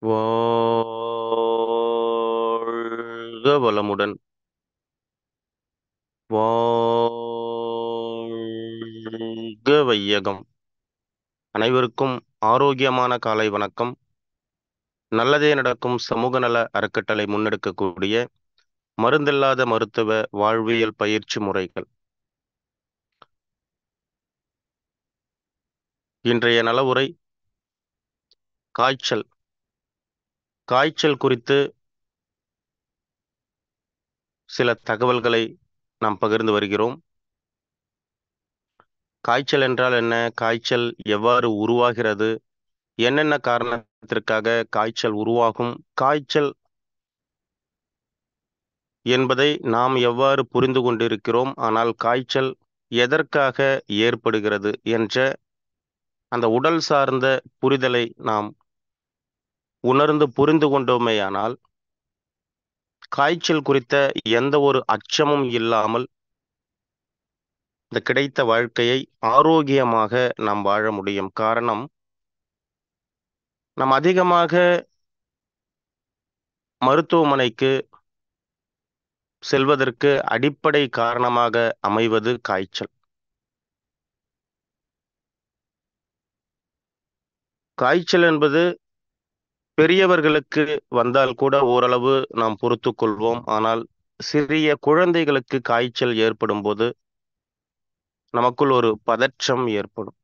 வாழ்க வளமுடன். வாழ்க வையகம். அனைவருக்கும் ஆரோக்கியமான காலை வணக்கம். நல்லதே நடக்கும் சமூக நல அறக்கட்டளை முன்னெடுக்கக்கூடிய மருந்தில்லாத மருத்துவ வாழ்வியல் பயிற்சி முறைகள். இன்றைய நலவுரை காய்ச்சல். காய்ச்சல் குறித்து சில தகவல்களை நாம் பகிர்ந்து வருகிறோம். காய்ச்சல் என்றால் என்ன? காய்ச்சல் எவ்வாறு உருவாகிறது? என்னென்ன காரணத்திற்காக காய்ச்சல் உருவாகும்? காய்ச்சல் என்பதை நாம் எவ்வாறு புரிந்து கொண்டிருக்கிறோம்? ஆனால் காய்ச்சல் எதற்காக ஏற்படுகிறது என்ற அந்த உடல் சார்ந்த புரிதலை நாம் உணர்ந்து புரிந்து கொண்டோமேயானால், காய்ச்சல் குறித்த எந்த ஒரு அச்சமும் இல்லாமல் இந்த கிடைத்த வாழ்க்கையை ஆரோக்கியமாக நாம் வாழ முடியும். காரணம், நாம் அதிகமாக மருத்துவமனைக்கு செல்வதற்கு அடிப்படை காரணமாக அமைவது காய்ச்சல். காய்ச்சல் என்பது பெரியவர்களுக்கு வந்தால் கூட ஓரளவு நாம் பொறுத்துக் கொள்வோம். ஆனால் சிறிய குழந்தைகளுக்கு காய்ச்சல் ஏற்படும் போது நமக்குள் ஒரு பதற்றம் ஏற்படும்.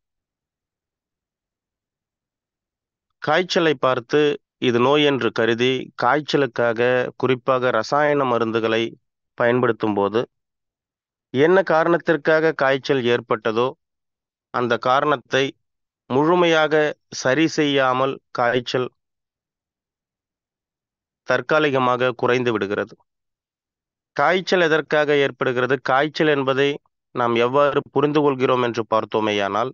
காய்ச்சலை பார்த்து இது நோய் என்று கருதி காய்ச்சலுக்காக குறிப்பாக ரசாயன மருந்துகளை பயன்படுத்தும் போது என்ன காரணத்திற்காக காய்ச்சல் ஏற்பட்டதோ அந்த காரணத்தை முழுமையாக சரி செய்யாமல் காய்ச்சல் தற்காலிகமாக குறைந்து விடுகிறது. காய்ச்சல் எதற்காக ஏற்படுகிறது? காய்ச்சல் என்பதை நாம் எவ்வாறு புரிந்து கொள்கிறோம் என்று பார்த்தோமேயானால்,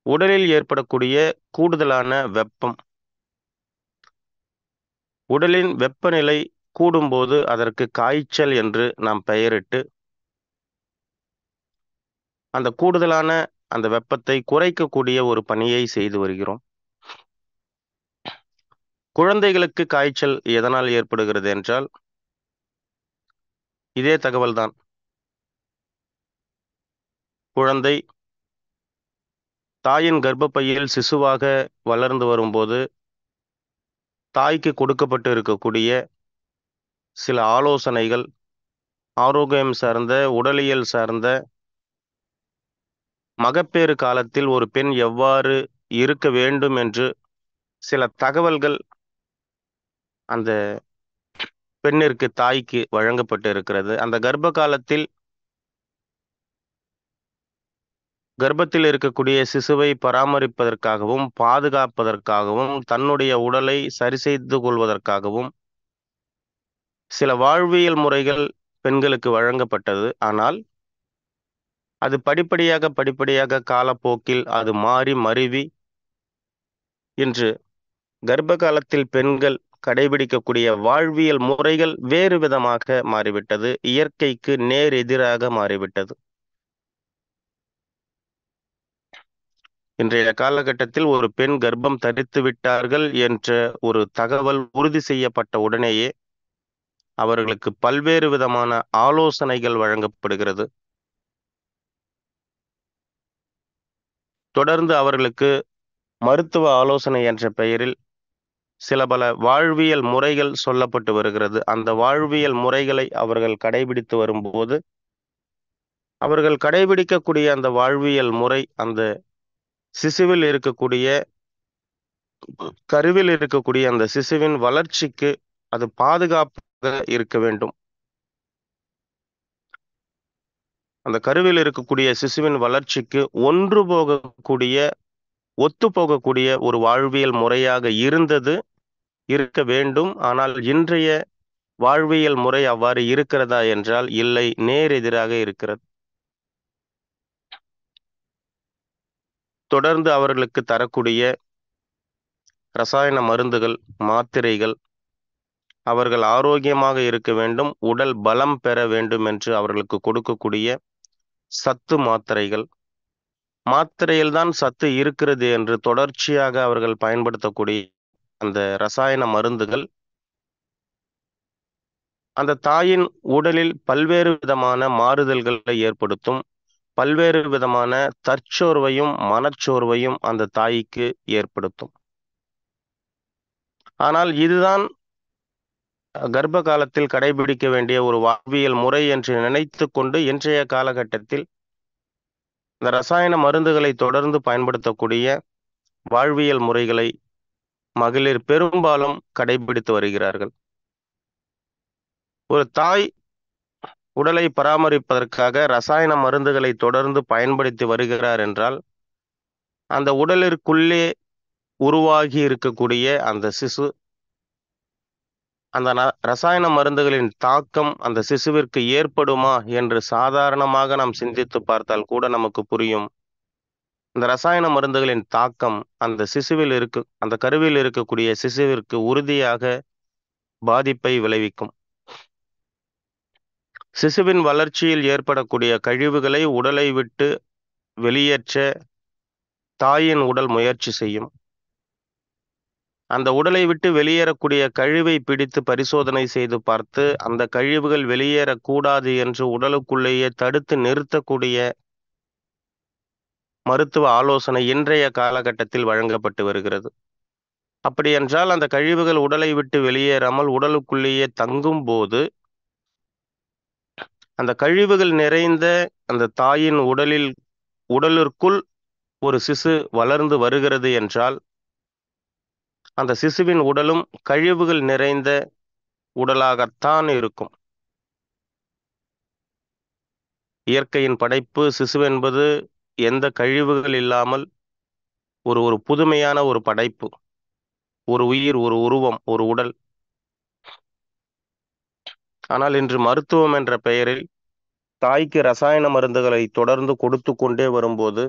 உடலில் ஏற்படக்கூடிய கூடுதலான வெப்பம். உடலின் வெப்பநிலை கூடும்போது அதற்கு காய்ச்சல் என்று நாம் பெயரிட்டு அந்த கூடுதலான அந்த வெப்பத்தை குறைக்கக்கூடிய ஒரு பணியை செய்து வருகிறோம். குழந்தைகளுக்கு காய்ச்சல் எதனால் ஏற்படுகிறது என்றால் இதே தகவல்தான். குழந்தை தாயின் கர்ப்பப்பையில் சிசுவாக வளர்ந்து வரும்போது தாய்க்கு கொடுக்கப்பட்டு இருக்கக்கூடிய சில ஆலோசனைகள், ஆரோக்கியம் சார்ந்த, உடலியல் சார்ந்த, மகப்பேறு காலத்தில் ஒரு பெண் எவ்வாறு இருக்க வேண்டும் என்று சில தகவல்கள் அந்த பெண்ணிற்கு, தாய்க்கு வழங்கப்பட்டு இருக்கிறது. அந்த கர்ப்ப காலத்தில் கர்ப்பத்தில் இருக்கக்கூடிய சிசுவை பராமரிப்பதற்காகவும் பாதுகாப்பதற்காகவும் தன்னுடைய உடலை சரி செய்து கொள்வதற்காகவும் சில வாழ்வியல் முறைகள் பெண்களுக்கு வழங்கப்பட்டது. ஆனால் அது படிப்படியாக காலப்போக்கில் அது மாறி மருவி இன்று கர்ப்ப காலத்தில் பெண்கள் கடைபிடிக்கக்கூடிய வாழ்வியல் முறைகள் வேறு விதமாக மாறிவிட்டது. இயற்கைக்கு நேர் எதிராக மாறிவிட்டது. இன்றைய காலகட்டத்தில் ஒரு பெண் கர்ப்பம் தரித்து விட்டார்கள் என்ற ஒரு தகவல் உறுதி செய்யப்பட்ட உடனேயே அவர்களுக்கு பல்வேறு விதமான ஆலோசனைகள் வழங்கப்படுகிறது. தொடர்ந்து அவர்களுக்கு மருத்துவ ஆலோசனை என்ற பெயரில் சில பல வாழ்வியல் முறைகள் சொல்லப்பட்டு வருகிறது. அந்த வாழ்வியல் முறைகளை அவர்கள் கடைபிடித்து வரும்போது அவர்கள் கடைபிடிக்கக்கூடிய அந்த வாழ்வியல் முறை அந்த சிசுவில் இருக்கக்கூடிய, கருவில் இருக்கக்கூடிய அந்த சிசுவின் வளர்ச்சிக்கு அது பாதுகாப்பாக இருக்க வேண்டும். அந்த கருவில் இருக்கக்கூடிய சிசுவின் வளர்ச்சிக்கு ஒத்து போகக்கூடிய ஒரு வாழ்வியல் முறையாக இருக்க வேண்டும். ஆனால் இன்றைய வாழ்வியல் முறை அவ்வாறு இருக்கிறதா என்றால் இல்லை, நேர் எதிராக இருக்கிறது. தொடர்ந்து அவர்களுக்கு தரக்கூடிய ரசாயன மருந்துகள், மாத்திரைகள், அவர்கள் ஆரோக்கியமாக இருக்க வேண்டும், உடல் பலம் பெற வேண்டும் என்று அவர்களுக்கு கொடுக்கக்கூடிய சத்து மாத்திரைகள், மாத்திரையில்தான் சத்து இருக்கிறது என்று தொடர்ச்சியாக அவர்கள் பயன்படுத்தக்கூடிய அந்த ரசாயன மருந்துகள் அந்த தாயின் உடலில் பல்வேறு விதமான மாறுதல்களை ஏற்படுத்தும். பல்வேறு விதமான தற்சோர்வையும், மனச்சோர்வையும் அந்த தாய்க்கு ஏற்படுத்தும். ஆனால் இதுதான் கர்ப்ப காலத்தில் கடைபிடிக்க வேண்டிய ஒரு வாழ்வியல் முறை என்று நினைத்துக் கொண்டு இன்றைய காலகட்டத்தில் இந்த ரசாயன மருந்துகளை தொடர்ந்து பயன்படுத்தக்கூடிய வாழ்வியல் முறைகளை மகளிர் பெரும்பாலும் கடைபிடித்து வருகிறார்கள். ஒரு தாய் உடலை பராமரிப்பதற்காக ரசாயன மருந்துகளை தொடர்ந்து பயன்படுத்தி வருகிறார் என்றால், அந்த உடலிற்குள்ளே உருவாகி இருக்கக்கூடிய அந்த சிசு, அந்த ரசாயன மருந்துகளின் தாக்கம் அந்த சிசுவிற்கு ஏற்படுமா என்று சாதாரணமாக நாம் சிந்தித்து பார்த்தால் கூட நமக்கு புரியும். இந்த ரசாயன மருந்துகளின் தாக்கம் அந்த கருவில் இருக்கக்கூடிய சிசுவிற்கு உறுதியாக பாதிப்பை விளைவிக்கும். சிசுவின் வளர்ச்சியில் ஏற்படக்கூடிய கழிவுகளை உடலை விட்டு வெளியேற்ற தாயின் உடல் முயற்சி செய்யும். அந்த உடலை விட்டு வெளியேறக்கூடிய கழிவை பிடித்து பரிசோதனை செய்து பார்த்து அந்த கழிவுகள் வெளியேறக்கூடாது என்று உடலுக்குள்ளேயே தடுத்து நிறுத்தக்கூடிய மருத்துவ ஆலோசனை இன்றைய காலகட்டத்தில் வழங்கப்பட்டு வருகிறது. அப்படியென்றால் அந்த கழிவுகள் உடலை விட்டு வெளியேறாமல் உடலுக்குள்ளேயே தங்கும் போது அந்த கழிவுகள் நிறைந்த அந்த தாயின் உடலிற்குள் ஒரு சிசு வளர்ந்து வருகிறது என்றால் அந்த சிசுவின் உடலும் கழிவுகள் நிறைந்த உடலாகத்தான் இருக்கும். இயற்கையின் படைப்பு சிசுவென்பது எந்த கழிவுகள் இல்லாமல் ஒரு புதுமையான ஒரு படைப்பு, ஒரு உயிர், ஒரு உருவம், ஒரு உடல். ஆனால் இன்று மருத்துவம் என்ற பெயரில் தாய்க்கு ரசாயன மருந்துகளை தொடர்ந்து கொடுத்து கொண்டே வரும்போது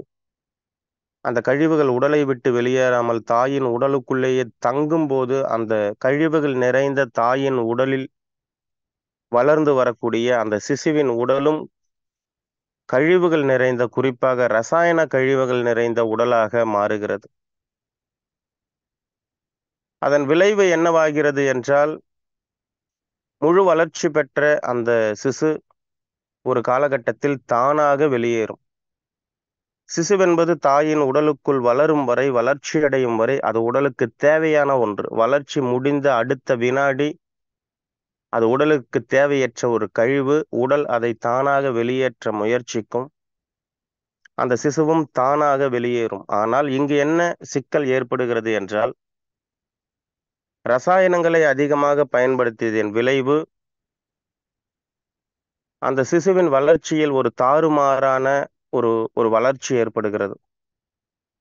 அந்த கழிவுகள் உடலை விட்டு வெளியேறாமல் தாயின் உடலுக்குள்ளேயே தங்கும் போது அந்த கழிவுகள் நிறைந்த தாயின் உடலில் வளர்ந்து வரக்கூடிய அந்த சிசுவின் உடலும் கழிவுகள் நிறைந்த, குறிப்பாக ரசாயன கழிவுகள் நிறைந்த உடலாக மாறுகிறது. அதன் விளைவு என்னவாகிறது என்றால், முழு வளர்ச்சி பெற்ற அந்த சிசு ஒரு காலகட்டத்தில் தானாக வெளியேறும். சிசுவென்பது தாயின் உடலுக்குள் வளரும் வரை, வளர்ச்சி அடையும் வரை அது உடலுக்கு தேவையான ஒன்று. வளர்ச்சி முடிந்த அடுத்த வினாடி அது உடலுக்கு தேவையற்ற ஒரு கழிவு. உடல் அதை தானாக வெளியேற்ற முயற்சிக்கும். அந்த சிசுவும் தானாக வெளியேறும். ஆனால் இங்கு என்ன சிக்கல் ஏற்படுகிறது என்றால், ரசாயனங்களை அதிகமாக பயன்படுத்தியதன் விளைவு அந்த சிசுவின் வளர்ச்சியில் ஒரு தாறுமாறான ஒரு வளர்ச்சி ஏற்படுகிறது.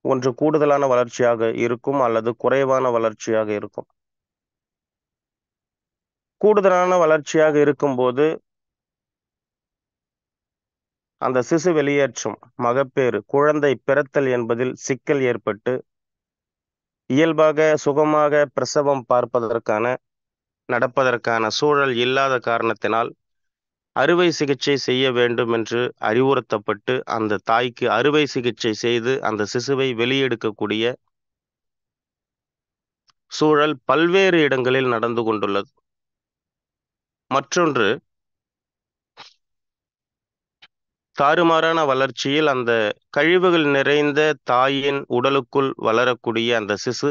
ஒன்று கூடுதலான வளர்ச்சியாக இருக்கும் அல்லது குறைவான வளர்ச்சியாக இருக்கும். கூடுதலான வளர்ச்சியாக இருக்கும்போது அந்த சிசு வெளியேற்றும் மகப்பேறு, குழந்தை பிறத்தல் என்பதில் சிக்கல் ஏற்பட்டு இயல்பாக சுகமாக பிரசவம் நடப்பதற்கான சூழல் இல்லாத காரணத்தினால் அறுவை சிகிச்சை செய்ய வேண்டும் என்று அறிவுறுத்தப்பட்டு அந்த தாய்க்கு அறுவை சிகிச்சை செய்து அந்த சிசுவை வெளியெடுக்கக்கூடிய சூழல் பல்வேறு இடங்களில் நடந்து கொண்டுள்ளது. மற்றொன்று, தாறுமாறான வளர்ச்சியில் அந்த கழிவுகள் நிறைந்த தாயின் உடலுக்குள் வளரக்கூடிய அந்த சிசு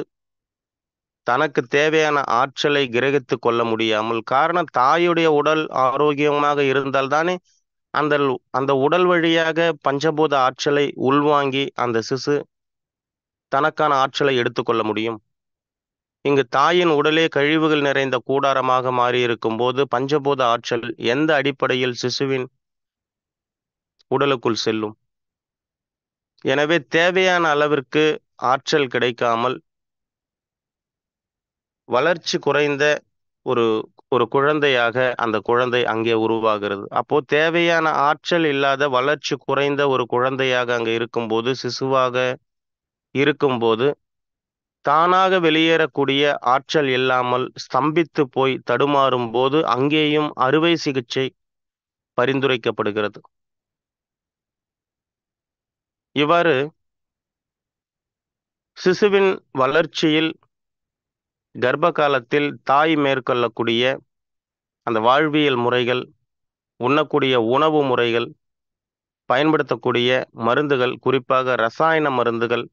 தனக்கு தேவையான ஆற்றலை கிரகித்து கொள்ள முடியாமல், காரணம் தாயுடைய உடல் ஆரோக்கியமாக இருந்தால்தானே அந்த அந்த உடல் வழியாக பஞ்சபூத ஆற்றலை உள்வாங்கி அந்த சிசு தனக்கான ஆற்றலை எடுத்துக்கொள்ள முடியும். இங்கு தாயின் உடலே கழிவுகள் நிறைந்த கூடாரமாக மாறியிருக்கும் போது பஞ்சபூத ஆற்றல் எந்த அடிப்படையில் சிசுவின் உடலுக்குள் செல்லும்? எனவே தேவையான அளவிற்கு ஆற்றல் கிடைக்காமல் வளர்ச்சி குறைந்த ஒரு ஒரு குழந்தையாக அந்த குழந்தை அங்கே உருவாகிறது. அப்போ தேவையான ஆற்றல் இல்லாத, வளர்ச்சி குறைந்த ஒரு குழந்தையாக அங்கே இருக்கும்போது, சிசுவாக இருக்கும்போது தானாக வெளியேறக்கூடிய ஆற்றல் இல்லாமல் ஸ்தம்பித்து போய் தடுமாறும் போது அங்கேயும் அறுவை சிகிச்சை பரிந்துரைக்கப்படுகிறது. இவ்வாறு சிசுவின் வளர்ச்சியில் கர்ப்ப காலத்தில் தாய் மேற்கொள்ளக்கூடிய அந்த வாழ்வியல் முறைகள், உண்ணக்கூடிய உணவு முறைகள், பயன்படுத்தக்கூடிய மருந்துகள், குறிப்பாக ரசாயன மருந்துகள்,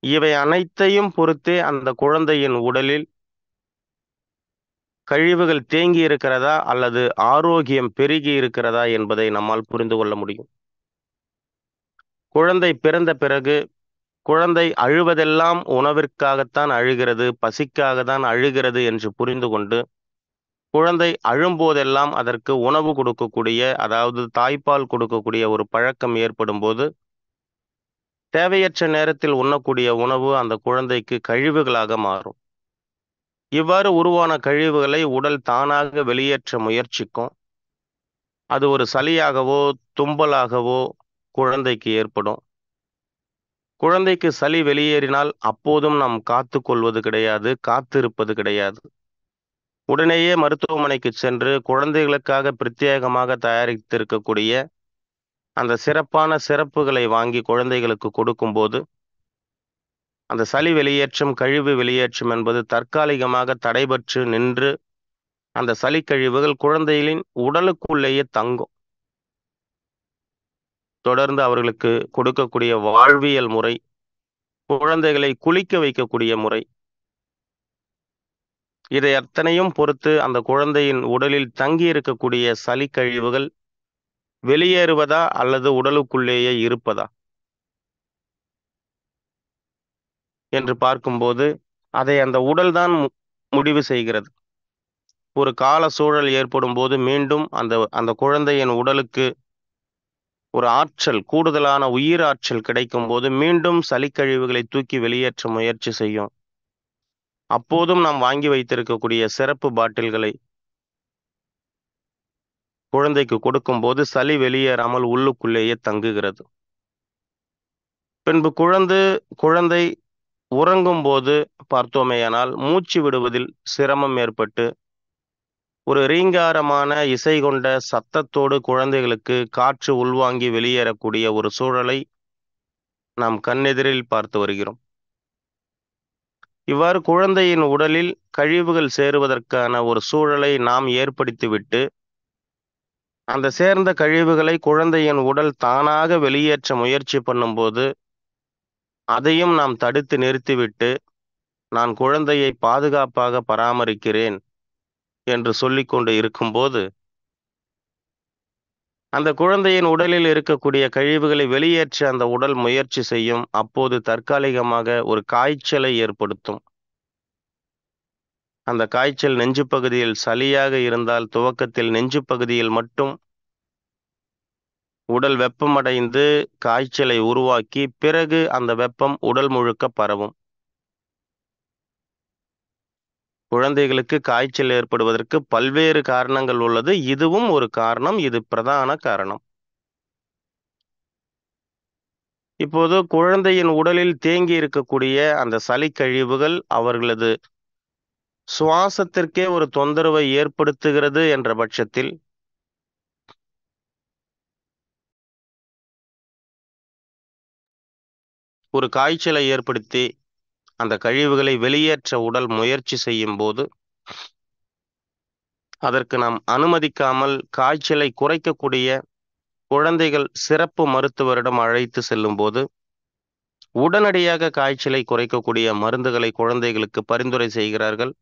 இவை அனைத்தையும் பொறுத்தே அந்த குழந்தையின் உடலில் கழிவுகள் தேங்கி இருக்கிறதா அல்லது ஆரோக்கியம் பெருகி இருக்கிறதா என்பதை நம்மால் புரிந்து கொள்ள முடியும். குழந்தை பிறந்த பிறகு குழந்தை அழுவதெல்லாம் உணவிற்காகத்தான் அழுகிறது, பசிக்காக தான் அழுகிறது என்று புரிந்து கொண்டு, குழந்தை அழும்போதெல்லாம் அதற்கு உணவு கொடுக்கக்கூடிய, அதாவது தாய்ப்பால் கொடுக்கக்கூடிய ஒரு பழக்கம் ஏற்படும்போது, தேவையற்ற நேரத்தில் உண்ணக்கூடிய உணவு அந்த குழந்தைக்கு கழிவுகளாக மாறும். இவ்வாறு உருவான கழிவுகளை உடல் தானாக வெளியேற்ற முயற்சிக்கும். அது ஒரு சளியாகவோ, தும்பலாகவோ குழந்தைக்கு ஏற்படும். குழந்தைக்கு சளி வெளியேறினால் அப்போதும் நாம் காத்துக்கொள்வது கிடையாது, காத்திருப்பது கிடையாது. உடனேயே மருத்துவமனைக்கு சென்று குழந்தைகளுக்காக பிரத்யேகமாக தயாரித்திருக்கக்கூடிய அந்த சிறப்பான சிரப்புகளை வாங்கி குழந்தைகளுக்கு கொடுக்கும்போது, அந்த சளி வெளியேற்றம், கழிவு வெளியேற்றம் என்பது தற்காலிகமாக தடைபட்டு நின்று, அந்த சளி கழிவுகள் குழந்தைகளின் உடலுக்குள்ளேயே தங்கும். தொடர்ந்து அவர்களுக்கு கொடுக்கக்கூடிய வாழ்வியல் முறை, குழந்தைகளை குளிக்க வைக்கக்கூடிய முறை, இதை அத்தனையும் பொறுத்து அந்த குழந்தையின் உடலில் தங்கி இருக்கக்கூடிய சளி கழிவுகள் வெளியேறுவதா அல்லது உடலுக்குள்ளேயே இருப்பதா என்று பார்க்கும்போது, அதை அந்த உடல்தான் முடிவு செய்கிறது. ஒரு கால சூழல் ஏற்படும் போது மீண்டும் அந்த அந்த குழந்தையின் உடலுக்கு ஒரு ஆற்றல், கூடுதலான உயிர் ஆற்றல் கிடைக்கும் போது மீண்டும் சளிக்கழிவுகளை தூக்கி வெளியேற்ற முயற்சி செய்யும். அப்போதும் நாம் வாங்கி வைத்திருக்கக்கூடிய சிறப்பு பாட்டில்களை குழந்தைக்கு கொடுக்கும்போது சளி வெளியேறாமல் உள்ளுக்குள்ளேயே தங்குகிறது. பின்பு குழந்தை உறங்கும் போது பார்த்தோமேயானால் மூச்சு விடுவதில் சிரமம் ஏற்பட்டு, ஒரு ரீங்காரமான இசை கொண்ட சத்தத்தோடு குழந்தைகளுக்கு காற்று உள்வாங்கி வெளியேறக்கூடிய ஒரு சூழலை நாம் கண்ணெதிரில் பார்த்து வருகிறோம். இவ்வாறு குழந்தையின் உடலில் கழிவுகள் சேருவதற்கான ஒரு சூழலை நாம் ஏற்படுத்திவிட்டு, அந்த சேர்ந்த கழிவுகளை குழந்தையின் உடல் தானாக வெளியேற்ற முயற்சி பண்ணும்போது, அதையும் நாம் தடுத்து நிறுத்திவிட்டு, நான் குழந்தையை பாதுகாப்பாக பராமரிக்கிறேன் என்று சொல்லிக்கொண்டு இருக்கும்போது, அந்த குழந்தையின் உடலில் இருக்கக்கூடிய கழிவுகளை வெளியேற்ற அந்த உடல் முயற்சி செய்யும். அப்போது தற்காலிகமாக ஒரு காய்ச்சலை ஏற்படுத்தும். அந்த காய்ச்சல் நெஞ்சு பகுதியில் சளியாக இருந்தால் துவக்கத்தில் நெஞ்சு பகுதியில் மட்டும் உடல் வெப்பமடைந்து காய்ச்சலை உருவாக்கி, பிறகு அந்த வெப்பம் உடல் முழுக்க பரவும். குழந்தைகளுக்கு காய்ச்சல் ஏற்படுவதற்கு பல்வேறு காரணங்கள் உள்ளது. இதுவும் ஒரு காரணம். இது பிரதான காரணம். இப்போது குழந்தையின் உடலில் தேங்கி இருக்கக்கூடிய அந்த சளி கழிவுகள் அவர்களது சுவாசத்திற்கே ஒரு தொந்தரவை ஏற்படுத்துகிறது என்ற பட்சத்தில், ஒரு காய்ச்சலை ஏற்படுத்தி அந்த கழிவுகளை வெளியேற்ற உடல் முயற்சி செய்யும் போது, அதற்கு நாம் அனுமதிக்காமல் காய்ச்சலை குறைக்கக்கூடிய குழந்தைகள் சிறப்பு மருத்துவரிடம் அழைத்து செல்லும்போது, உடனடியாக காய்ச்சலை குறைக்கக்கூடிய மருந்துகளை குழந்தைகளுக்கு பரிந்துரை செய்கிறார்கள்.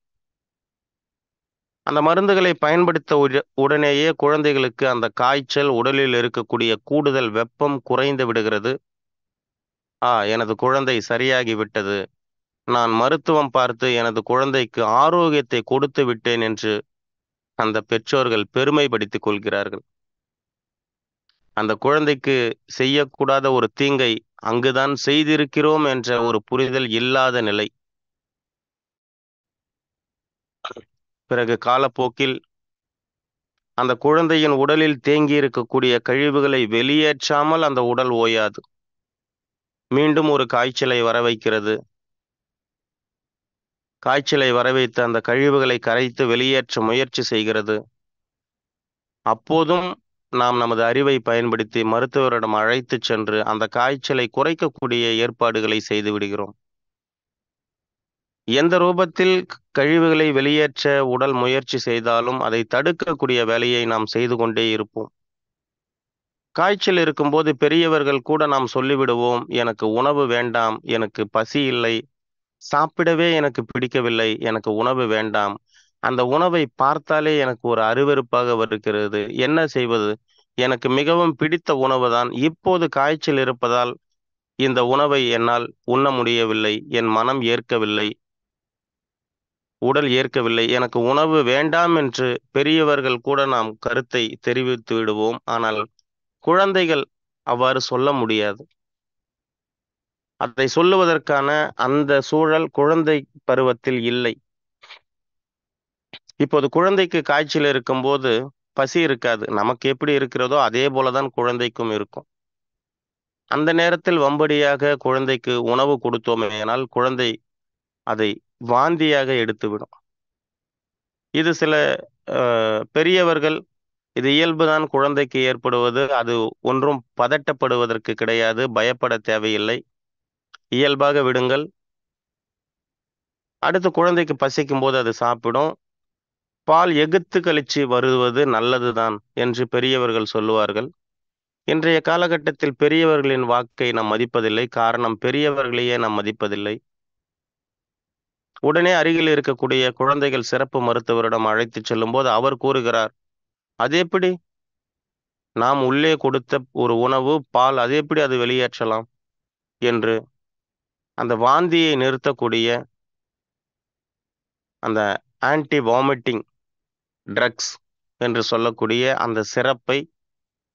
அந்த மருந்துகளை பயன்படுத்த உடனேயே குழந்தைகளுக்கு அந்த காய்ச்சல், உடலில் இருக்கக்கூடிய கூடுதல் வெப்பம் குறைந்து விடுகிறது. எனது குழந்தை சரியாகி விட்டது. நான் மருத்துவம் பார்த்து எனது குழந்தைக்கு ஆரோக்கியத்தை கொடுத்து விட்டேன் என்று அந்த பெற்றோர்கள் பெருமைப்படுத்திக் கொள்கிறார்கள். அந்த குழந்தைக்கு செய்யக்கூடாத ஒரு தீங்கை அங்குதான் செய்திருக்கிறோம் என்ற ஒரு புரிதல் இல்லாத நிலை. பிறகு காலப்போக்கில் அந்த குழந்தையின் உடலில் தேங்கி இருக்கக்கூடிய கழிவுகளை வெளியேற்றாமல் அந்த உடல் ஓயாது. மீண்டும் ஒரு காய்ச்சலை வர வைக்கிறது. காய்ச்சலை வரவைத்து அந்த கழிவுகளை கரைத்து வெளியேற்ற முயற்சி செய்கிறது. அப்போதும் நாம் நமது அறிவை பயன்படுத்தி மருத்துவரிடம் அழைத்துச் சென்று அந்த காய்ச்சலை குறைக்கக்கூடிய ஏற்பாடுகளை செய்து விடுகிறோம். எந்த ரூபத்தில் கழிவுகளை வெளியேற்ற உடல் முயற்சி செய்தாலும் அதை தடுக்கக்கூடிய வேலையை நாம் செய்து கொண்டே இருப்போம். காய்ச்சல் இருக்கும்போது பெரியவர்கள் கூட நாம் சொல்லிவிடுவோம், எனக்கு உணவு வேண்டாம், எனக்கு பசி இல்லை, சாப்பிடவே எனக்கு பிடிக்கவில்லை, எனக்கு உணவு வேண்டாம். அந்த உணவை பார்த்தாலே எனக்கு ஒரு அருவருப்பாக வருகிறது. என்ன செய்வது? எனக்கு மிகவும் பிடித்த உணவுதான். இப்போது காய்ச்சல் இருப்பதால் இந்த உணவை என்னால் உண்ண முடியவில்லை. என் மனம் ஏற்கவில்லை. உடல் ஏற்கவில்லை. எனக்கு உணவு வேண்டாம் என்று பெரியவர்கள் கூட நாம் கருத்தை தெரிவித்து விடுவோம். ஆனால் குழந்தைகள் அவ்வாறு சொல்ல முடியாது. அதை சொல்லுவதற்கான அந்த சூழல் குழந்தை பருவத்தில் இல்லை. இப்போது குழந்தைக்கு காய்ச்சல் இருக்கும்போது பசி இருக்காது. நமக்கு எப்படி இருக்கிறதோ அதே போல தான் குழந்தைக்கும் இருக்கும். அந்த நேரத்தில் வம்படியாக குழந்தைக்கு உணவு கொடுத்தோமேயானால் குழந்தை அதை வாந்தியாக எடுத்துவிடும். இது சில பெரியவர்கள் இது இயல்புதான் குழந்தைக்கு ஏற்படுவது. அது ஒன்றும் பதட்டப்படுவதற்கு கிடையாது. பயப்பட தேவையில்லை. இயல்பாக விடுங்கள். அடுத்து குழந்தைக்கு பசிக்கும்போது அது சாப்பிடும். பால் எகுத்து கழிச்சு வருவது நல்லதுதான் என்று பெரியவர்கள் சொல்லுவார்கள். இன்றைய காலகட்டத்தில் பெரியவர்களின் வாக்கை நாம் மதிப்பதில்லை. காரணம் பெரியவர்களையே நாம் மதிப்பதில்லை. உடனே அருகில் இருக்கக்கூடிய குழந்தைகள் சிறப்பு மருத்துவரிடம் அழைத்துச் செல்லும்போது அவர் கூறுகிறார், அது எப்படி? நாம் உள்ளே கொடுத்த ஒரு உணவு, பால் அது எப்படி அது வெளியேற்றலாம்? என்று அந்த வாந்தியை நிறுத்தக்கூடிய அந்த ஆன்டி வாமிட்டிங் ட்ரக்ஸ் என்று சொல்லக்கூடிய அந்த சிறப்பை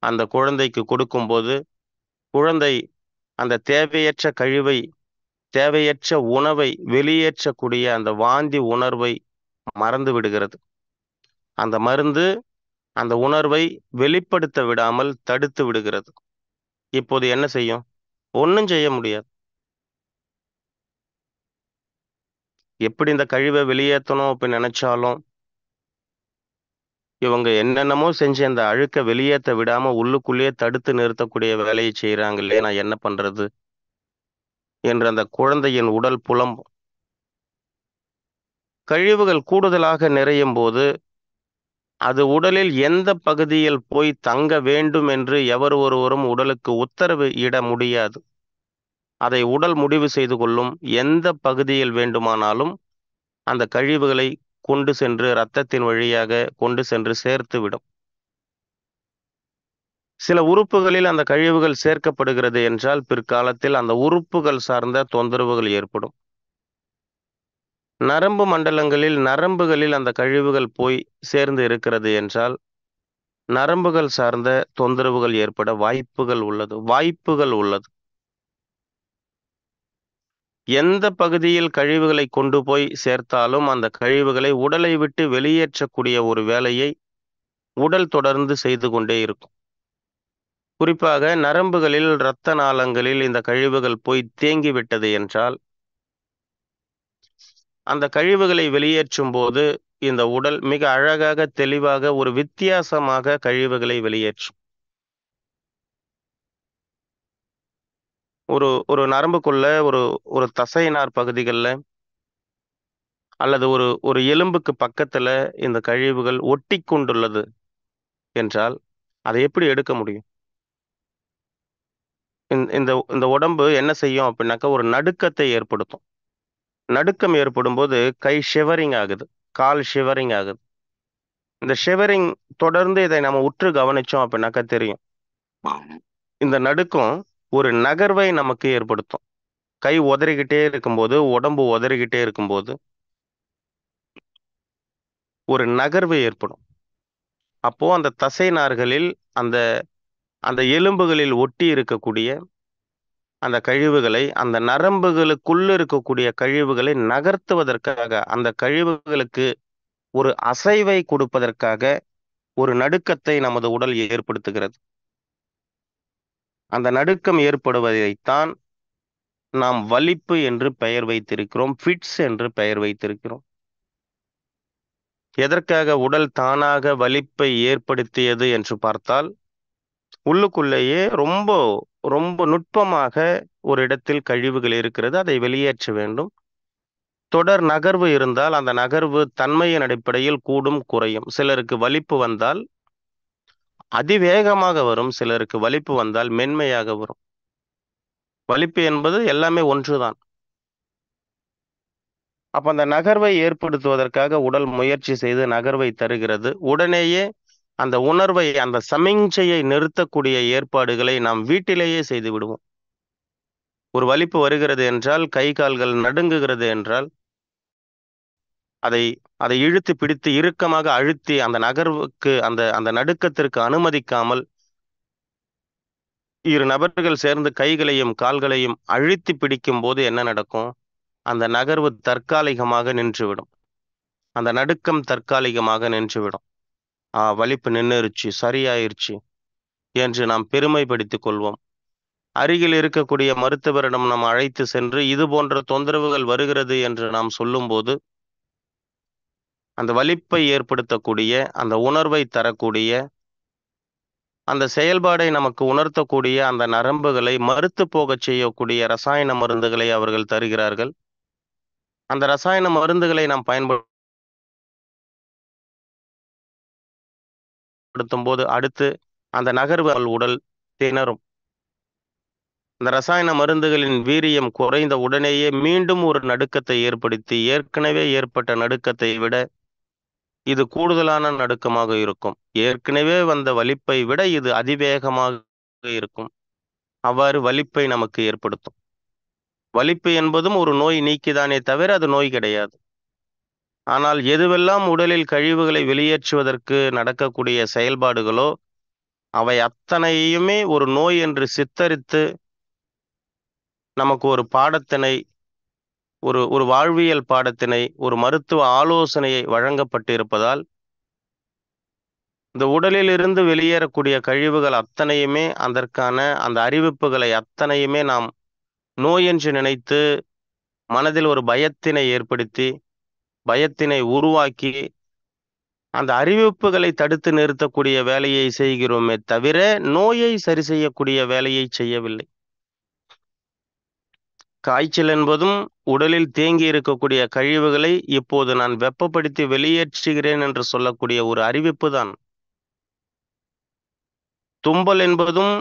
அந்த குழந்தைக்கு கொடுக்கும்போது, குழந்தை அந்த தேவையற்ற கழிவை, தேவையற்ற உணவை வெளியேற்றக்கூடிய அந்த வாந்தி உணர்வை மறந்து விடுகிறது. அந்த மருந்து அந்த உணர்வை வெளிப்படுத்த விடாமல் தடுத்து விடுகிறது. இப்போது என்ன செய்யும்? ஒண்ணும் செய்ய முடியாது. எப்படி இந்த கழிவை வெளியேத்தணும் அப்படின்னு நினைச்சாலும், இவங்க என்னென்னமோ செஞ்சு அந்த அழுக்க வெளியேத்த விடாம உள்ளுக்குள்ளேயே தடுத்து நிறுத்தக்கூடிய வேலையை செய்றாங்களே, நான் என்ன பண்றது? என்று அந்த குழந்தையின் உடல் புலம்பும். கழிவுகள் கூடுதலாக நிறையும்போது, அது உடலில் எந்த பகுதியில் போய் தங்க வேண்டும் என்று எவர் ஒருவரும் உடலுக்கு உத்தரவு இட முடியாது. அதை உடல் முடிவு செய்து கொள்ளும். எந்த பகுதியில் வேண்டுமானாலும் அந்த கழிவுகளை கொண்டு சென்று இரத்தத்தின் வழியாக கொண்டு சென்று சேர்த்துவிடும். சில உறுப்புகளில் அந்த கழிவுகள் சேர்க்கப்படுகிறது என்றால் பிற்காலத்தில் அந்த உறுப்புகள் சார்ந்த தொந்தரவுகள் ஏற்படும். நரம்பு மண்டலங்களில் நரம்புகளில் அந்த கழிவுகள் போய் சேர்ந்து இருக்கிறது என்றால் நரம்புகள் சார்ந்த தொந்தரவுகள் ஏற்பட வாய்ப்புகள் உள்ளது. எந்த பகுதியில் கழிவுகளை கொண்டு போய் சேர்த்தாலும் அந்த கழிவுகளை உடலை விட்டு வெளியேற்றக்கூடிய ஒரு வேலையை உடல் தொடர்ந்து செய்து கொண்டே இருக்கும். குறிப்பாக நரம்புகளில், இரத்த நாளங்களில் இந்த கழிவுகள் போய் தேங்கி விட்டது என்றால் அந்த கழிவுகளை வெளியேற்றும் போது இந்த உடல் மிக அழகாக, தெளிவாக ஒரு வித்தியாசமாக கழிவுகளை வெளியேற்றும். ஒரு ஒரு நரம்புக்குள்ள ஒரு ஒரு தசைநார் பகுதிகள்ல அல்லது ஒரு ஒரு எலும்புக்கு பக்கத்துல இந்த கழிவுகள் ஒட்டிக்கொண்டுள்ளது என்றால், அதை எப்படி எடுக்க முடியும்? இந்த இந்த உடம்பு என்ன செய்யும் அப்படின்னாக்கா, ஒரு நடுக்கத்தை ஏற்படுத்தும். நடுக்கம் ஏற்படும்போது கை ஷிவரிங் ஆகுது. கால் ஷிவரிங் ஆகுது. இந்த ஷிவரிங் தொடர்ந்து இதை நம்ம உற்று கவனிச்சோம் அப்படின்னாக்கா தெரியும். இந்த நடுக்கம் ஒரு நகர்வை நமக்கு ஏற்படுத்தும். கை உதறிக்கிட்டே இருக்கும்போது, உடம்பு உதறிக்கிட்டே இருக்கும்போது, ஒரு நகர்வு ஏற்படும். அப்போ அந்த தசை நார்களில் அந்த அந்த எலும்புகளில் ஒட்டி இருக்கக்கூடிய அந்த கழிவுகளை, அந்த நரம்புகளுக்குள்ள இருக்கக்கூடிய கழிவுகளை நகர்த்துவதற்காக, அந்த கழிவுகளுக்கு ஒரு அசைவை கொடுப்பதற்காக, ஒரு நடுக்கத்தை நமது உடல் ஏற்படுத்துகிறது. அந்த நடுக்கம் ஏற்படுவதைத்தான் நாம் வலிப்பு என்று பெயர் வைத்திருக்கிறோம். ஃபிட்ஸ் என்று பெயர் வைத்திருக்கிறோம். எதற்காக உடல் தானாக வலிப்பை ஏற்படுத்தியது என்று பார்த்தால், உள்ளுக்குள்ளேயே ரொம்ப ரொம்ப நுட்பமாக ஒரு இடத்தில் கழிவுகள் இருக்கிறது. அதை வெளியேற்ற வேண்டும். தொடர் நகர்வு இருந்தால் அந்த நகர்வு தன்மையின் அடிப்படையில் கூடும் குறையும். சிலருக்கு வலிப்பு வந்தால் அதிவேகமாக வரும், சிலருக்கு வலிப்பு வந்தால் மென்மையாக வரும். வலிப்பு என்பது எல்லாமே ஒன்றுதான். அப்ப அந்த நகர்வை ஏற்படுத்துவதற்காக உடல் முயற்சி செய்து நகர்வை தருகிறது. உடனேயே அந்த உணர்வை, அந்த சமிஞ்சையை நிறுத்தக்கூடிய ஏற்பாடுகளை நாம் வீட்டிலேயே செய்து விடுவோம். ஒரு வலிப்பு வருகிறது என்றால், கை கால்கள் நடுங்குகிறது என்றால், அதை அதை இழுத்து பிடித்து இறுக்கமாக அழுத்தி அந்த நகர்வுக்கு, அந்த அந்த நடுக்கத்திற்கு அனுமதிக்காமல், இரு நபர்கள் சேர்ந்து கைகளையும் கால்களையும் அழுத்தி பிடிக்கும் போது என்ன நடக்கும்? அந்த நகர்வு தற்காலிகமாக நின்றுவிடும். அந்த நடுக்கம் தற்காலிகமாக நின்றுவிடும். வலிப்பு நின்னுருச்சு, சரியாயிருச்சு என்று நாம் பெருமைப்படுத்திக் கொள்வோம். அருகில் இருக்கக்கூடிய மருத்துவரிடம் நாம் அழைத்து சென்று இது போன்ற தொந்தரவுகள் வருகிறது என்று நாம் சொல்லும்போது, அந்த வலிப்பை ஏற்படுத்தக்கூடிய, அந்த உணர்வை தரக்கூடிய, அந்த செயல்பாடை நமக்கு உணர்த்தக்கூடிய அந்த நரம்புகளை மறுத்து போகச் செய்யக்கூடிய ரசாயன மருந்துகளை அவர்கள் தருகிறார்கள். அந்த ரசாயன மருந்துகளை நாம் பயன்படுத்தும் போது அடுத்து அந்த நகர்வு உடல் திணறும். இந்த ரசாயன மருந்துகளின் வீரியம் குறைந்த உடனேயே மீண்டும் ஒரு நடுக்கத்தை ஏற்படுத்தி, ஏற்கனவே ஏற்பட்ட நடுக்கத்தை விட இது கூடுதலான நடுக்கமாக இருக்கும். ஏற்கனவே வந்த வலிப்பை விட இது அதிவேகமாக இருக்கும். அவ்வாறு வலிப்பை நமக்கு ஏற்படுத்தும். வலிப்பு என்பதும் ஒரு நோய் நீக்கிதானே தவிர அது நோய் கிடையாது. ஆனால் எதுவெல்லாம் உடலில் கழிவுகளை வெளியேற்றுவதற்கு நடக்கக்கூடிய செயல்பாடுகளோ அவை அத்தனையுமே ஒரு நோய் என்று சித்தரித்து நமக்கு ஒரு பாடத்தினை, ஒரு வாழ்வியல் பாடத்தினை, ஒரு மருத்துவ ஆலோசனையை வழங்கப்பட்டிருப்பதால் இந்த உடலில் இருந்து வெளியேறக்கூடிய கழிவுகள் அத்தனையுமே, அதற்கான அந்த அறிவிப்புகளை அத்தனையுமே நாம் நோய் என்று நினைத்து மனதில் ஒரு பயத்தினை ஏற்படுத்தி, பயத்தினை உருவாக்கி அந்த அறிவிப்புகளை தடுத்து நிறுத்தக்கூடிய வேலையை செய்கிறோமே தவிர நோயை சரி செய்யக்கூடிய வேலையை செய்யவில்லை. காய்ச்சல் என்பதும் உடலில் தேங்கி இருக்கக்கூடிய கழிவுகளை இப்போது நான் வெப்பப்படுத்தி வெளியேற்றுகிறேன் என்று சொல்லக்கூடிய ஒரு அறிவிப்பு தான். தும்பல் என்பதும்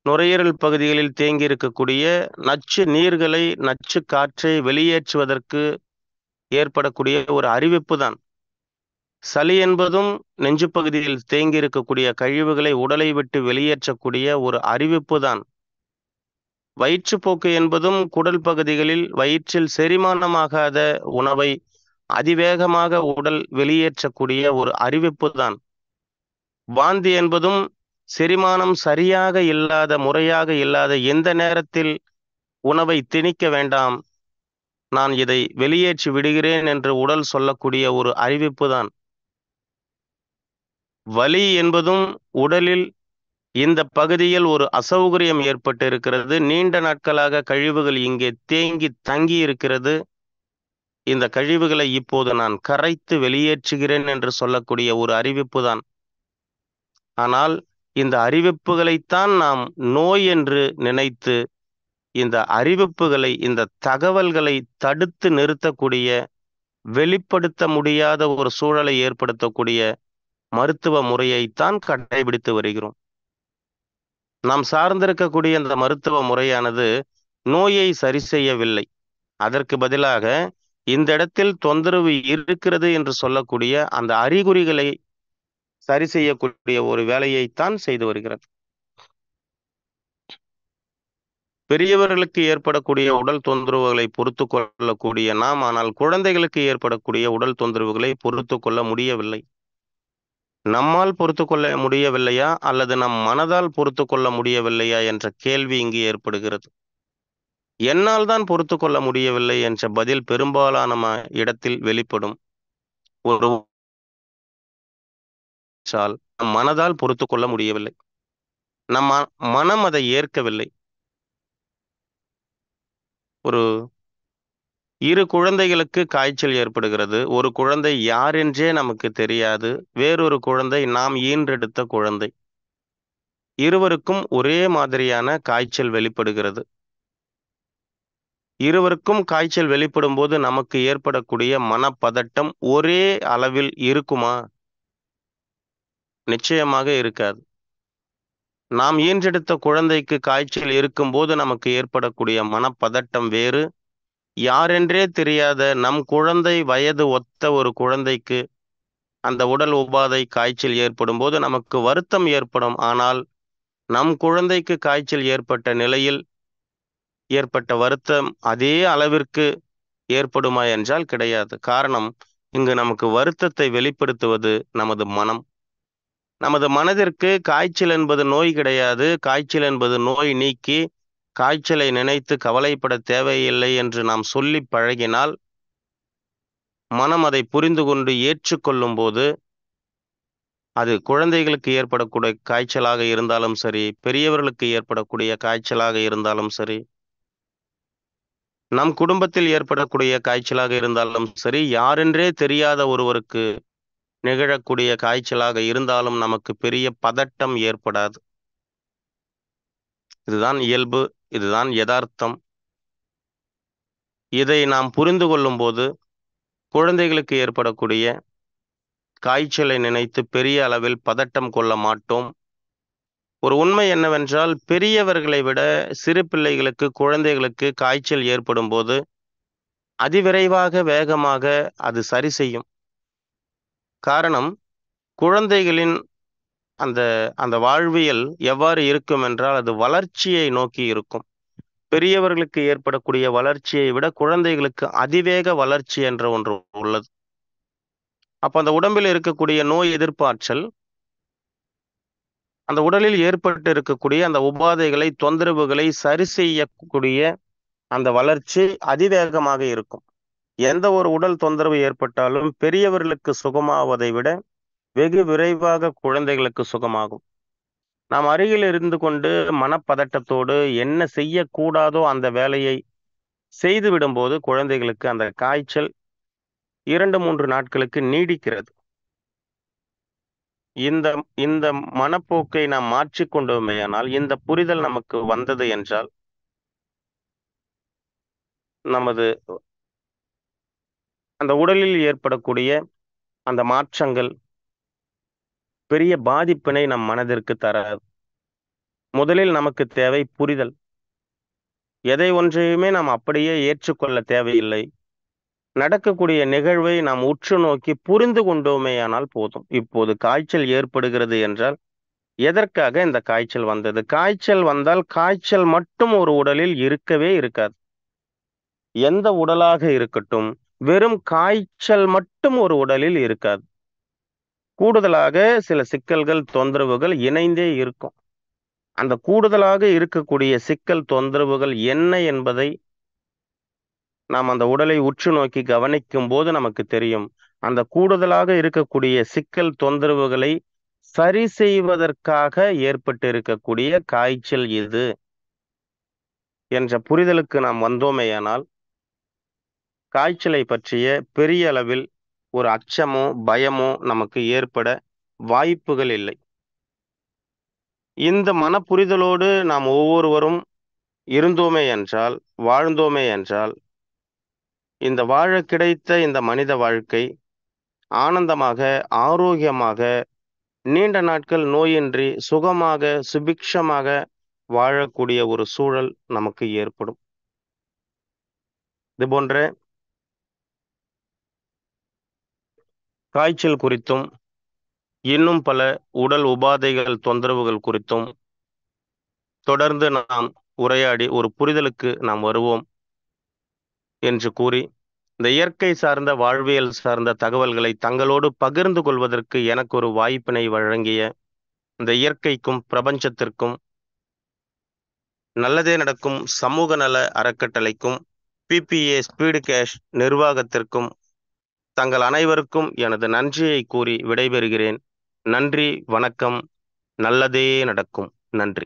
நுரையீரல் பகுதிகளில் தேங்கி இருக்கக்கூடிய நச்சு நீர்களை, நச்சு காற்றை வெளியேற்றுவதற்கு ஏற்படக்கூடிய ஒரு அறிவிப்பு தான். சளி என்பதும் நெஞ்சு பகுதியில் தேங்கி இருக்கக்கூடிய கழிவுகளை உடலை விட்டு வெளியேற்றக்கூடிய ஒரு அறிவிப்பு தான். வயிற்றுப்போக்கு என்பதும் குடல் பகுதிகளில் வயிற்றில் செரிமானமாகாத உணவை அதிவேகமாக உடல் வெளியேற்றக்கூடிய ஒரு அறிவிப்பு தான். வாந்தி என்பதும் செரிமானம் சரியாக இல்லாத, முறையாக இல்லாத, எந்த நேரத்தில் உணவை திணிக்க வேண்டாம், நான் இதை வெளியேற்றி விடுகிறேன் என்று உடல் சொல்லக்கூடிய ஒரு அறிவிப்பு தான். வலி என்பதும் உடலில் இந்த பகுதியில் ஒரு அசௌகரியம் ஏற்பட்டு இருக்கிறது, நீண்ட நாட்களாக கழிவுகள் இங்கே தேங்கி தங்கி இருக்கிறது, இந்த கழிவுகளை இப்போது நான் கரைத்து வெளியேற்றுகிறேன் என்று சொல்லக்கூடிய ஒரு அறிவிப்பு தான். ஆனால் இந்த அறிவிப்புகளைத்தான் நாம் நோய் என்று நினைத்து, இந்த அறிவிப்புகளை, இந்த தகவல்களை தடுத்து நிறுத்தக்கூடிய, வெளிப்படுத்த முடியாத ஒரு சூழலை ஏற்படுத்தக்கூடிய மருத்துவ முறையைத்தான் கடைபிடித்து வருகிறோம். நாம் சார்ந்திருக்கக்கூடிய இந்த மருத்துவ முறையானது நோயை சரி செய்யவில்லை. அதற்கு பதிலாக இந்த இடத்தில் தொந்தரவு இருக்கிறது என்று சொல்லக்கூடிய அந்த அறிகுறிகளை சரி செய்யக்கூடிய ஒரு வேலையைத்தான் செய்து வருகிறது. பெரியவர்களுக்கு ஏற்படக்கூடிய உடல் தொந்தரவுகளை பொறுத்து கொள்ளக்கூடிய நாம், ஆனால் குழந்தைகளுக்கு ஏற்படக்கூடிய உடல் தொந்தரவுகளை பொறுத்து கொள்ள முடியவில்லை. நம்மால் பொறுத்து கொள்ள முடியவில்லையா, அல்லது நம் மனதால் பொறுத்து கொள்ள முடியவில்லையா என்ற கேள்வி இங்கு ஏற்படுகிறது. என்னால் தான் பொறுத்து கொள்ள முடியவில்லை என்ற பதில் பெரும்பாலான இடத்தில் வெளிப்படும். ஒரு நம் மனதால் பொறுத்து கொள்ள முடியவில்லை, நம் மனம் அதை ஏற்கவில்லை. ஒரு இரு குழந்தைகளுக்கு காய்ச்சல் ஏற்படுகிறது. ஒரு குழந்தை யார் என்றே நமக்கு தெரியாது, வேறொரு குழந்தை நாம் ஈன்றெடுத்த குழந்தை. இருவருக்கும் ஒரே மாதிரியான காய்ச்சல் வெளிப்படுகிறது. இருவருக்கும் காய்ச்சல் வெளிப்படும் போது நமக்கு ஏற்படக்கூடிய மனப்பதட்டம் ஒரே அளவில் இருக்குமா? நிச்சயமாக இருக்காது. நாம் ஈன்றெடுத்த குழந்தைக்கு காய்ச்சல் இருக்கும்போது நமக்கு ஏற்படக்கூடிய மனப்பதட்டம் வேறு. யாரென்றே தெரியாத நம் குழந்தை வயது ஒத்த ஒரு குழந்தைக்கு அந்த உடல் உபாதை காய்ச்சல் ஏற்படும்போது நமக்கு வருத்தம் ஏற்படும். ஆனால் நம் குழந்தைக்கு காய்ச்சல் ஏற்பட்ட நிலையில் ஏற்பட்ட வருத்தம் அதே அளவிற்கு ஏற்படுமா என்றால் கிடையாது. காரணம், இங்கு நமக்கு வருத்தத்தை வெளிப்படுத்துவது நமது மனம். நமது மனதிற்கு காய்ச்சல் என்பது நோய் கிடையாது. காய்ச்சல் என்பது நோய் நீக்கி, காய்ச்சலை நினைத்து கவலைப்பட தேவையில்லை என்று நாம் சொல்லி பழகினால், மனம் அதை புரிந்து கொண்டு ஏற்றுக்கொள்ளும்போது, அது குழந்தைகளுக்கு ஏற்படக்கூடிய காய்ச்சலாக இருந்தாலும் சரி, பெரியவர்களுக்கு ஏற்படக்கூடிய காய்ச்சலாக இருந்தாலும் சரி, நம் குடும்பத்தில் ஏற்படக்கூடிய காய்ச்சலாக இருந்தாலும் சரி, யாரென்றே தெரியாத ஒருவருக்கு நிகழக்கூடிய காய்ச்சலாக இருந்தாலும் நமக்கு பெரிய பதட்டம் ஏற்படாது. இதுதான் இயல்பு, இதுதான் யதார்த்தம். இதை நாம் புரிந்து கொள்ளும்போது, குழந்தைகளுக்கு ஏற்படக்கூடிய காய்ச்சலை நினைத்து பெரிய அளவில் பதட்டம் கொள்ள மாட்டோம். ஒரு உண்மை என்னவென்றால், பெரியவர்களை விட சிறு பிள்ளைகளுக்கு, குழந்தைகளுக்கு காய்ச்சல் ஏற்படும்போது, அதிவிரைவாக, வேகமாக அது சரி செய்யும். காரணம், குழந்தைகளின் அந்த அந்த வாழ்வியல் எவ்வாறு இருக்கும் என்றால், அது வளர்ச்சியை நோக்கி இருக்கும். பெரியவர்களுக்கு ஏற்படக்கூடிய வளர்ச்சியை விட குழந்தைகளுக்கு அதிவேக வளர்ச்சி என்ற ஒன்று உள்ளது. அப்ப அந்த உடம்பில் இருக்கக்கூடிய நோய் எதிர்ப்பாற்றல், அந்த உடலில் ஏற்பட்டு இருக்கக்கூடிய அந்த உபாதைகளை, தொந்தரவுகளை சரி செய்யக்கூடிய அந்த வளர்ச்சி அதிவேகமாக இருக்கும். எந்த ஒரு உடல் தொந்தரவு ஏற்பட்டாலும் பெரியவர்களுக்கு சுகமாவதை விட வெகு விரைவாக குழந்தைகளுக்கு சுகமாகும். நாம் அருகில் இருந்து கொண்டு மனப்பதட்டத்தோடு என்ன செய்யக்கூடாதோ அந்த வேலையை செய்து விடும்போது குழந்தைகளுக்கு அந்த காய்ச்சல் 2-3 நாட்களுக்கு நீடிக்கிறது. இந்த இந்த மனப்போக்கை நாம் மாற்றிக்கொண்டோமேயானால், இந்த புரிதல் நமக்கு வந்தது என்றால், நமது அந்த உடலில் ஏற்படக்கூடிய அந்த மாற்றங்கள் பெரிய பாதிப்பினை நம் மனதிற்கு தராது. முதலில் நமக்கு தேவை புரிதல். எதை ஒன்றையுமே நாம் அப்படியே ஏற்றுக்கொள்ள தேவையில்லை. நடக்கக்கூடிய நிகழ்வை நாம் உற்று நோக்கி புரிந்து கொண்டோமேயானால் போதும். இப்போது காய்ச்சல் ஏற்படுகிறது என்றால், எதற்காக இந்த காய்ச்சல் வந்தது? காய்ச்சல் வந்தால் காய்ச்சல் மட்டும் ஒரு உடலில் இருக்கவே இருக்காது. எந்த உடலாக இருக்கட்டும், வெறும் காய்ச்சல் மட்டும் ஒரு உடலில் இருக்காது. கூடுதலாக சில சிக்கல்கள், தொந்தரவுகள் இணைந்தே இருக்கும். அந்த கூடுதலாக இருக்கக்கூடிய சிக்கல், தொந்தரவுகள் என்ன என்பதை நாம் அந்த உடலை உற்று நோக்கி கவனிக்கும்போது நமக்கு தெரியும். அந்த கூடுதலாக இருக்கக்கூடிய சிக்கல், தொந்தரவுகளை சரி செய்வதற்காக ஏற்பட்டிருக்கக்கூடிய காய்ச்சல் இது என்ற புரிதலுக்கு நாம் வந்தோமேயானால், காய்ச்சலை பற்றிய பெரிய அளவில் ஒரு அச்சமோ, பயமோ நமக்கு ஏற்பட வாய்ப்புகள் இல்லை. இந்த மனப்புரிதலோடு நாம் ஒவ்வொருவரும் இருந்தோமே என்றால், வாழ்ந்தோமே என்றால், இந்த வாழ கிடைத்த இந்த மனித வாழ்க்கை ஆனந்தமாக, ஆரோக்கியமாக, நீண்ட நாட்கள் நோயின்றி, சுகமாக, சுபிக்ஷமாக வாழக்கூடிய ஒரு சூழல் நமக்கு ஏற்படும். இதுபோன்ற காய்ச்சல் குறித்தும், இன்னும் பல உடல் உபாதைகள், தொந்தரவுகள் குறித்தும் தொடர்ந்து நாம் உரையாடி ஒரு புரிதலுக்கு நாம் வருவோம் என்று கூறி, இந்த இயற்கை சார்ந்த, வாழ்வியல் சார்ந்த தகவல்களை தங்களோடு பகிர்ந்து கொள்வதற்கு எனக்கு ஒரு வாய்ப்பினை வழங்கிய இந்த இயற்கைக்கும், பிரபஞ்சத்திற்கும், நல்லதே நடக்கும் சமூக நல அறக்கட்டளைக்கும், PPA ஸ்பீடு கேஷ் நிர்வாகத்திற்கும், தங்கள் அனைவருக்கும் எனது நன்றியை கூறி விடைபெறுகிறேன். நன்றி, வணக்கம். நல்லதே நடக்கும். நன்றி.